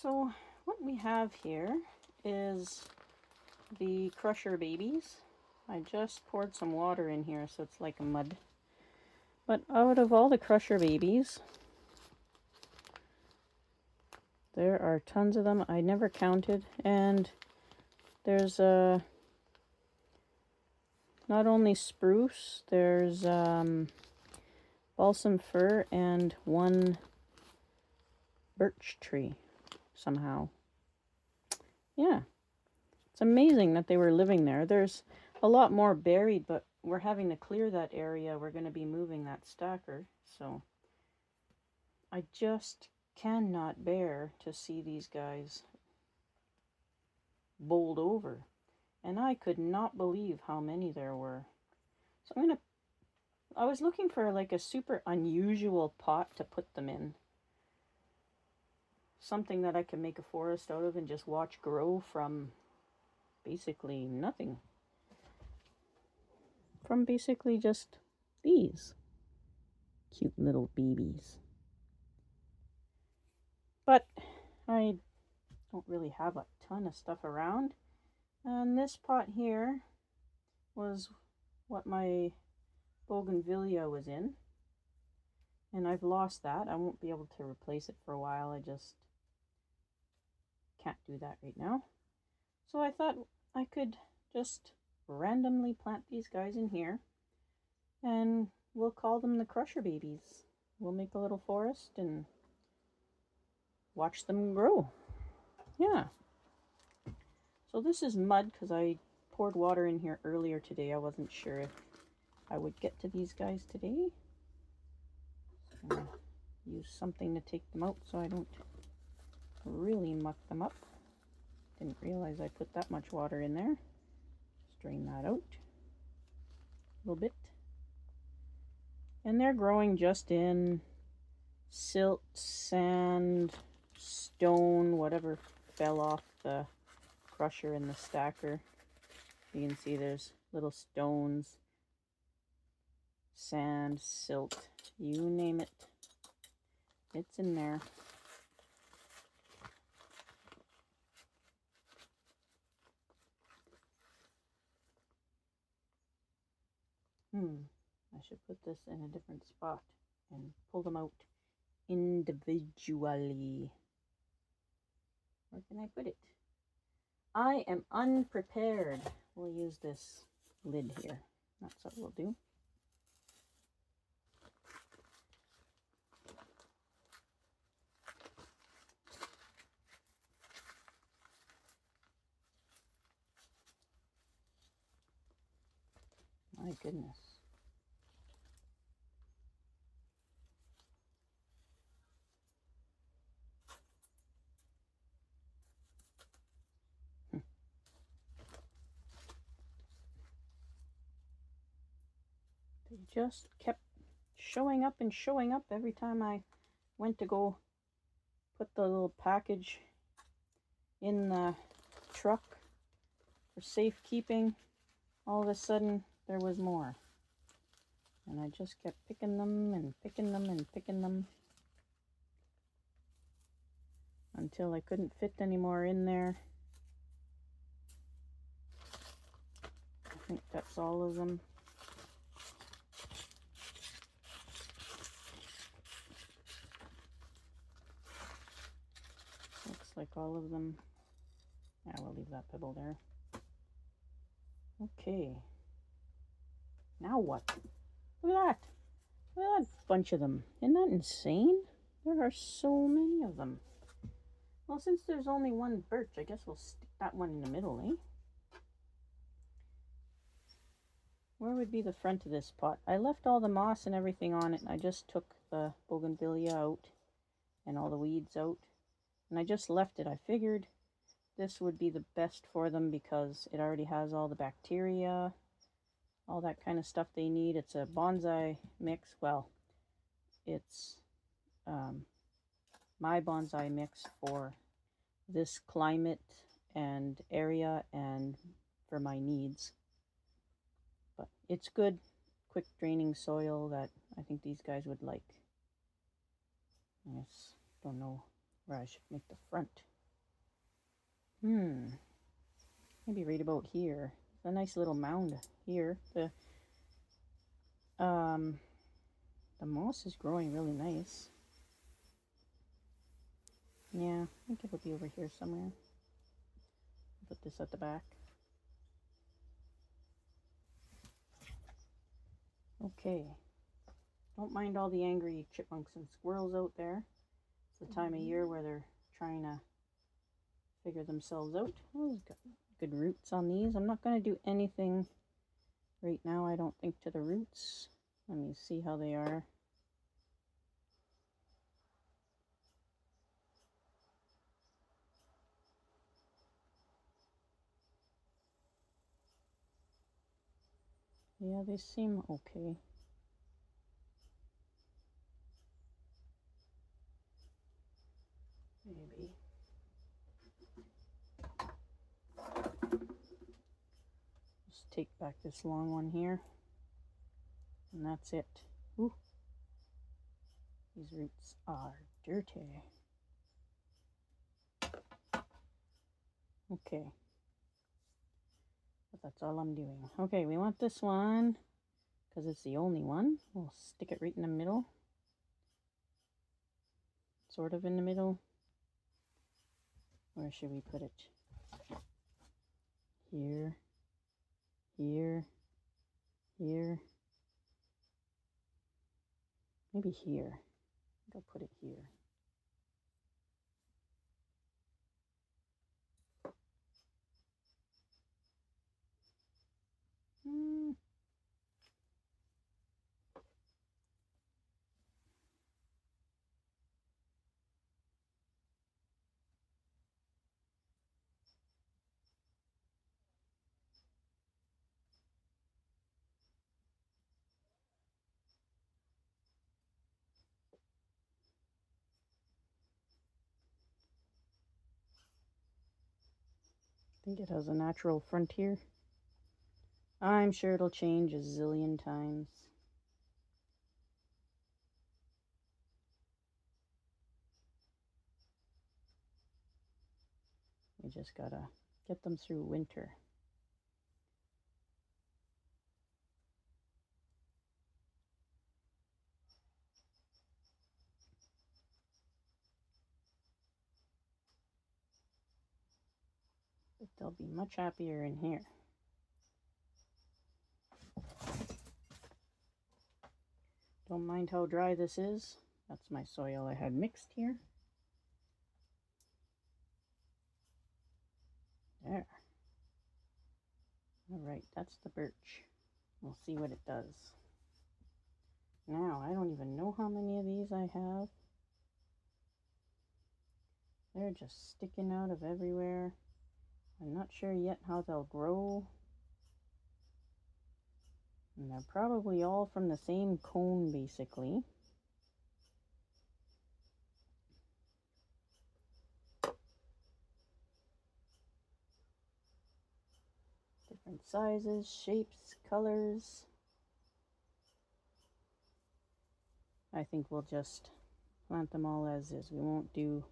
So what we have here is the crusher babies. I just poured some water in here so it's like a mud. But out of all the crusher babies, there are tons of them. I never counted. And there's not only spruce, there's balsam fir and one birch tree somehow. Yeah, it's amazing that they were living there. There's a lot more buried, but we're having to clear that area. We're going to be moving that stacker, so I just cannot bear to see these guys bowled over. And I could not believe how many there were. So I was looking for like a super unusual pot to put them in. Something that I can make a forest out of and just watch grow from basically nothing. From basically just these cute little babies. But I don't really have a ton of stuff around. And this pot here was what my bougainvillea was in. And I've lost that. I won't be able to replace it for a while. I just can't do that right now. So I thought I could just randomly plant these guys in here. And we'll call them the crusher babies. We'll make a little forest and watch them grow. Yeah. So this is mud because I poured water in here earlier today. I wasn't sure if I would get to these guys today. So use something to take them out so I don't really muck them up. Didn't realize I put that much water in there. Strain that out a little bit. And they're growing just in silt, sand, stone, whatever fell off the crusher and the stacker. You can see there's little stones, sand, silt, you name it. It's in there. I should put this in a different spot and pull them out individually. Where can I put it? I am unprepared. We'll use this lid here. That's what we'll do. My goodness. They just kept showing up and showing up every time I went to go put the little package in the truck for safekeeping. All of a sudden there was more. And I just kept picking them and picking them and picking them until I couldn't fit any more in there. I think that's all of them. Looks like all of them. Yeah, we'll leave that pebble there. Okay. Now what? Look at that. Look at that bunch of them. Isn't that insane? There are so many of them. Well, since there's only one birch, I guess we'll stick that one in the middle, eh? Where would be the front of this pot? I left all the moss and everything on it, and I just took the bougainvillea out and all the weeds out. And I just left it. I figured this would be the best for them because it already has all the bacteria, all that kind of stuff they need. It's a bonsai mix. Well, it's my bonsai mix for this climate and area and for my needs. But it's good, quick draining soil that I think these guys would like. I just don't know where I should make the front. Maybe right about here. It's a nice little mound here. The moss is growing really nice. Yeah, I think it'll be over here somewhere. Put this at the back. Okay. Don't mind all the angry chipmunks and squirrels out there. It's the time of year where they're trying to figure themselves out. Oh, it's got good roots on these. I'm not going to do anything right now, I don't think, to the roots. Let me see how they are. Yeah, they seem okay. Maybe. Just take back this long one here. And that's it. Ooh. These roots are dirty. Okay. But that's all I'm doing. Okay, we want this one because it's the only one. We'll stick it right in the middle. Sort of in the middle. Where should we put it? Here. Here. Here. Maybe here. I'll put it here. I think it has a natural frontier. I'm sure it'll change a zillion times. We just gotta get them through winter. But they'll be much happier in here. Don't mind how dry this is. That's my soil I had mixed here. There. Alright, that's the birch. We'll see what it does. Now, I don't even know how many of these I have. They're just sticking out of everywhere. I'm not sure yet how they'll grow. And they're probably all from the same cone, basically. Different sizes, shapes, colors. I think we'll just plant them all as is. We won't do,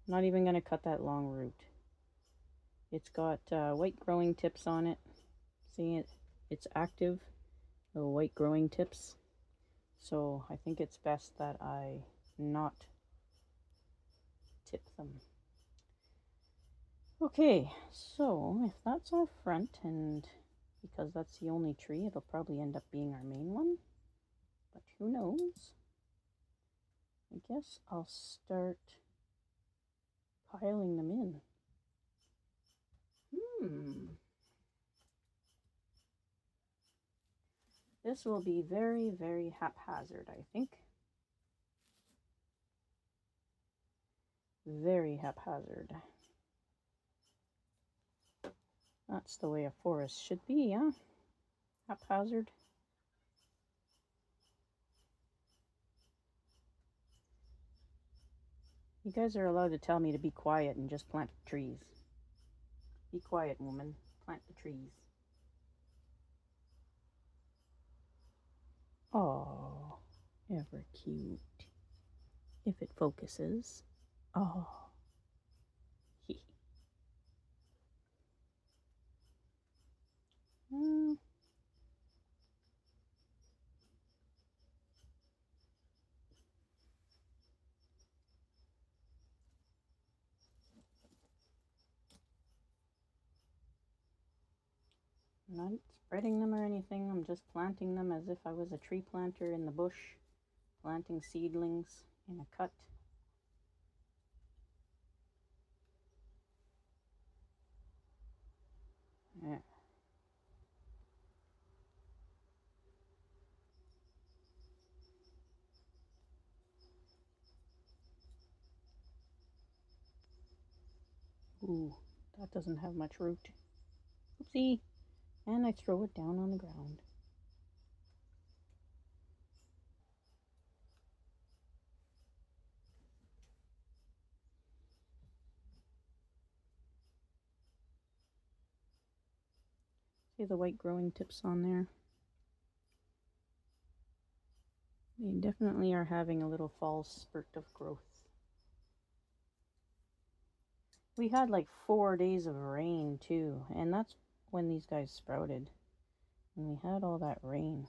not even going to cut that long root. It's got white growing tips on it. See it? It's active, little white growing tips. So I think it's best that I not tip them. Okay, so if that's our front, and because that's the only tree, it'll probably end up being our main one. But who knows? I guess I'll start piling them in. This will be very, very haphazard, I think. Very haphazard. That's the way a forest should be, huh? Haphazard. You guys are allowed to tell me to be quiet and just plant trees. Be quiet, woman. Plant the trees. Oh, ever cute. If it focuses. Oh. I'm not spreading them or anything. I'm just planting them as if I was a tree planter in the bush, planting seedlings in a cut. Yeah. Ooh, that doesn't have much root. Oopsie. And I throw it down on the ground. See the white growing tips on there? They definitely are having a little fall spurt of growth. We had like 4 days of rain too, and that's when these guys sprouted. And we had all that rain.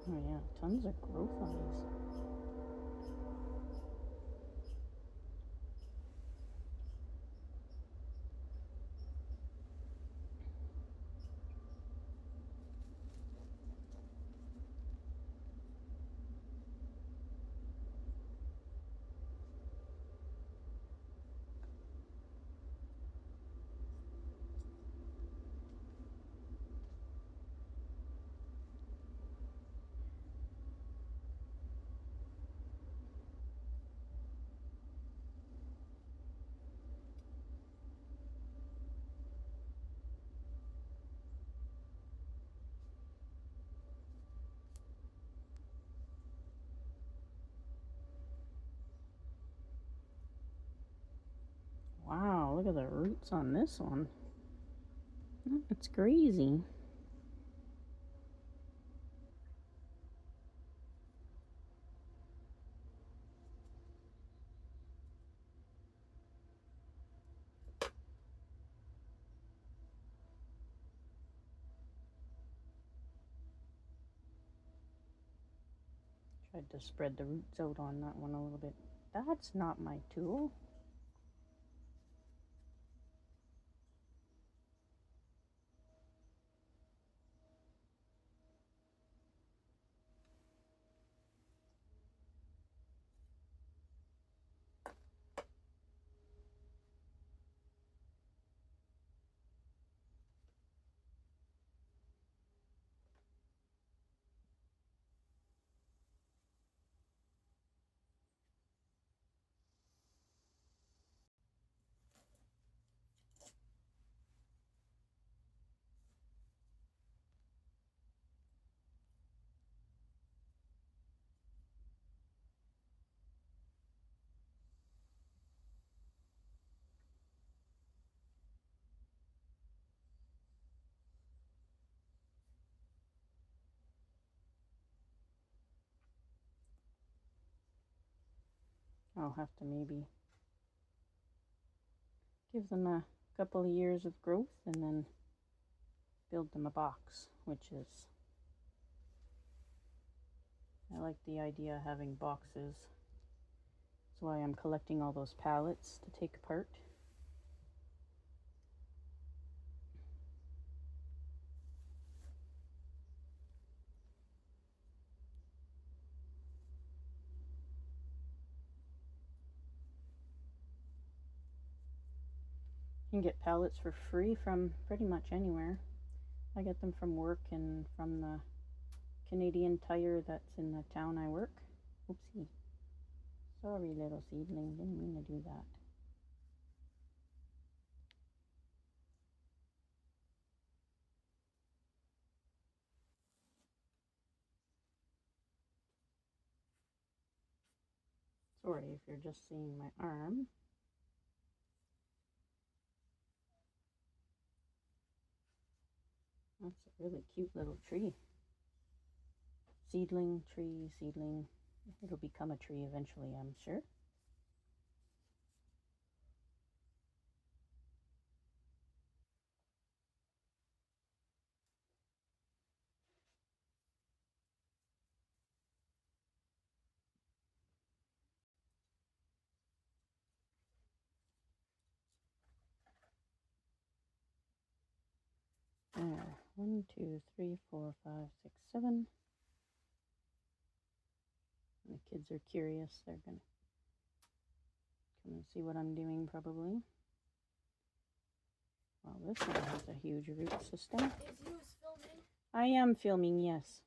Oh yeah, tons of growth on these. Wow, look at the roots on this one. It's crazy. Tried to spread the roots out on that one a little bit. That's not my tool. I'll have to maybe give them a couple of years of growth and then build them a box, which is, I like the idea of having boxes. That's why I'm collecting all those pallets to take apart. You can get pallets for free from pretty much anywhere. I get them from work and from the Canadian Tire that's in the town I work. Oopsie. Sorry, little seedling. Didn't mean to do that. Sorry if you're just seeing my arm. That's a really cute little tree. seedling, tree, seedling. It'll become a tree eventually, I'm sure. There. 1, 2, 3, 4, 5, 6, 7. And the kids are curious. They're going to come and see what I'm doing, probably. Well, this one has a huge root system. Is you filming? I am filming, yes.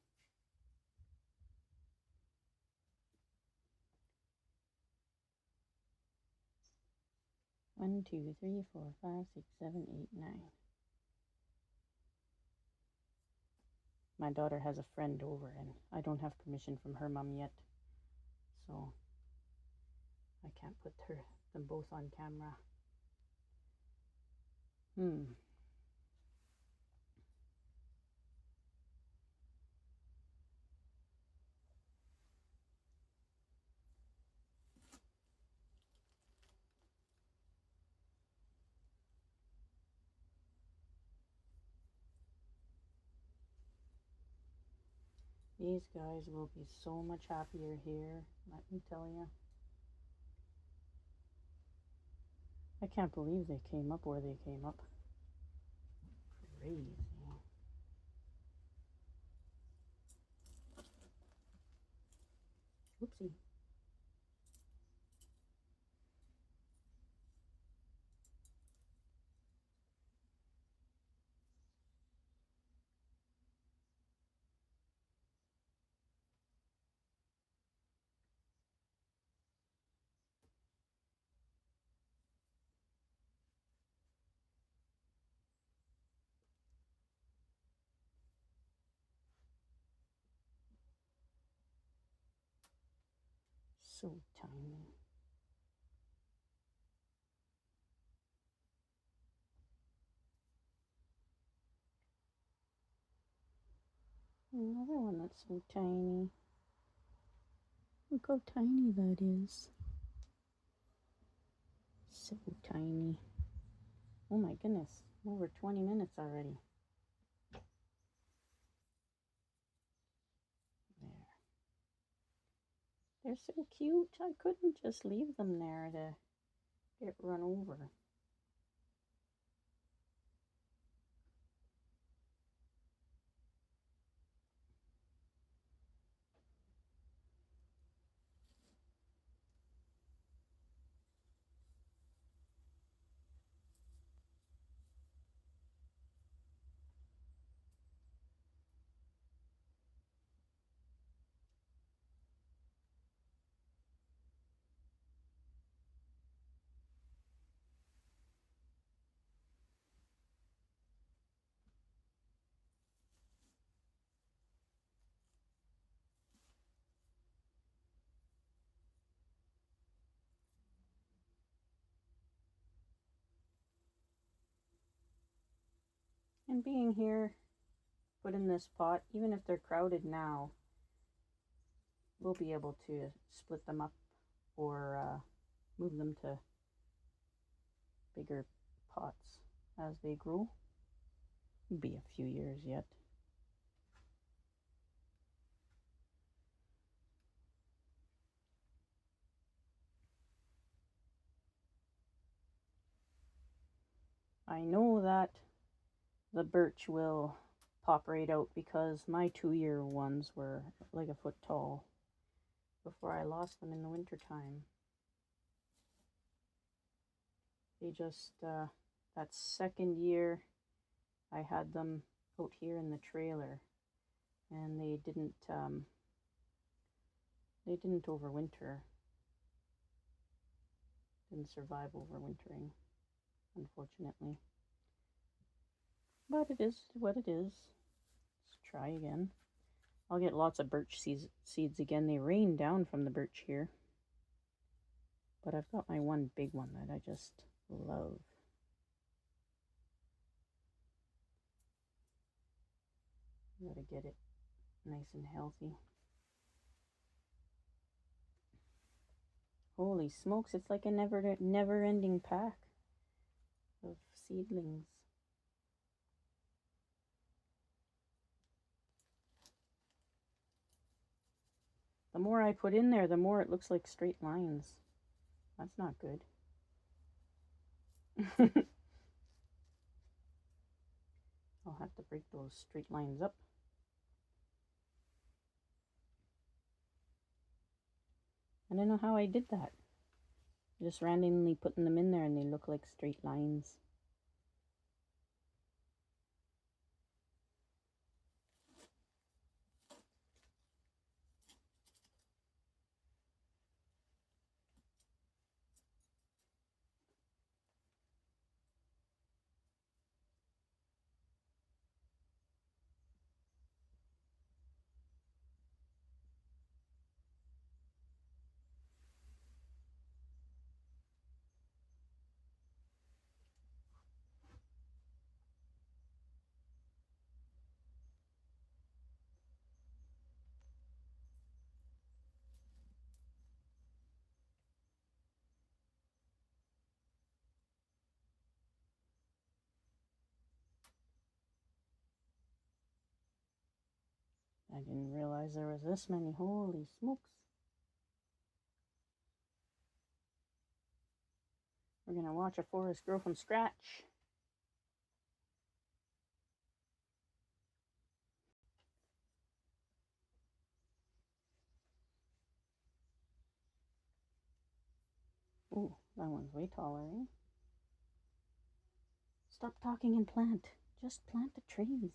One, 2, 3, 4, 5, 6, 7, 8, 9. My daughter has a friend over, and I don't have permission from her mom yet, so I can't put them both on camera. These guys will be so much happier here, let me tell you. I can't believe they came up where they came up. Crazy. Oopsie. So tiny. Another one that's so tiny. Look how tiny that is. So tiny. Oh my goodness, over 20 minutes already. There. They're so cute. I couldn't just leave them there to get run over. And being here, put in this pot, even if they're crowded now, we'll be able to split them up or move them to bigger pots as they grow. It'll be a few years yet. I know that the birch will pop right out because my 2-year ones were like a foot tall before I lost them in the winter time. They just, that second year I had them out here in the trailer and they didn't overwinter. Didn't survive overwintering, unfortunately. But it is what it is. Let's try again. I'll get lots of birch seeds again. They rain down from the birch here. But I've got my one big one that I just love. Gotta get it nice and healthy. Holy smokes, it's like a never-ending pack of seedlings. The more I put in there, the more it looks like straight lines. That's not good. I'll have to break those straight lines up. I don't know how I did that. Just randomly putting them in there and they look like straight lines. I didn't realize there was this many. Holy smokes. We're going to watch a forest grow from scratch. Ooh, that one's way taller, eh? Stop talking and plant. Just plant the trees.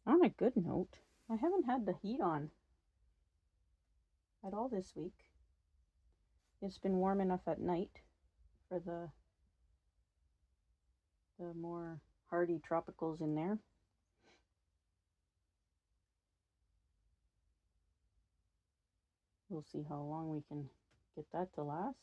On a good note, I haven't had the heat on at all this week. It's been warm enough at night for the more hardy tropicals in there. We'll see how long we can get that to last.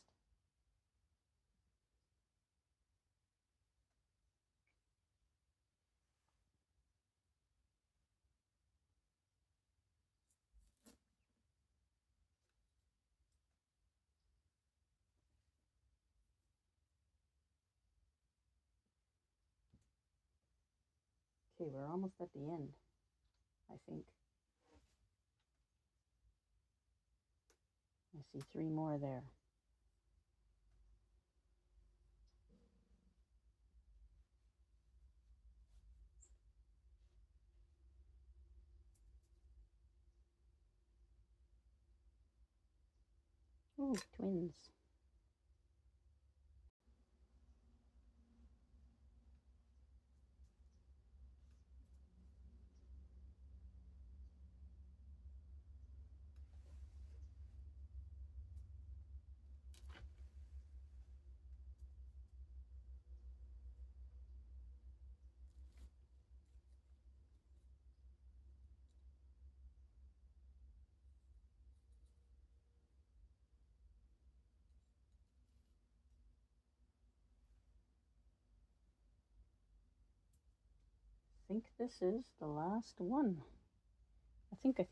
Okay, we're almost at the end, I think. I see 3 more there. Ooh, twins. I think this is the last one. I think. Me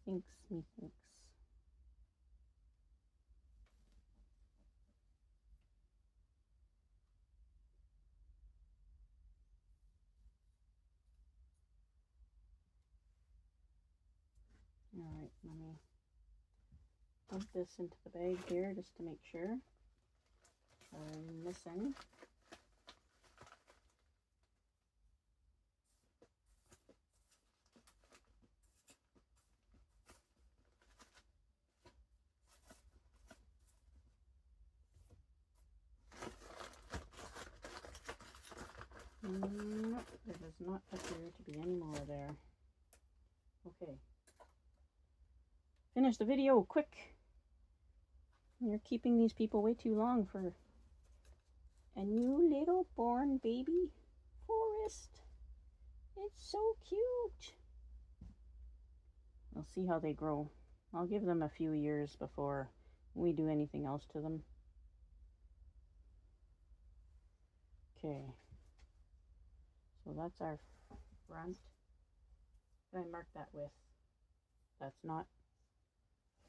thinks. All right, let me dump this into the bag here just to make sure I didn't miss any. not appear to be any more there. Okay. Finish the video, quick! You're keeping these people way too long for a new little born baby forest. It's so cute. We'll see how they grow. I'll give them a few years before we do anything else to them. Okay. So that's our front. What did I mark that with? That's not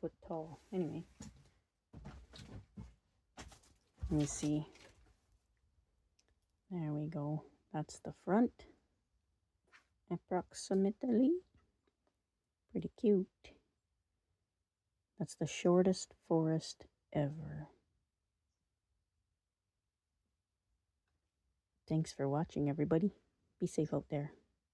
foot tall. Anyway. Let me see. There we go. That's the front. Approximately. Pretty cute. That's the shortest forest ever. Thanks for watching, everybody. Be safe out there.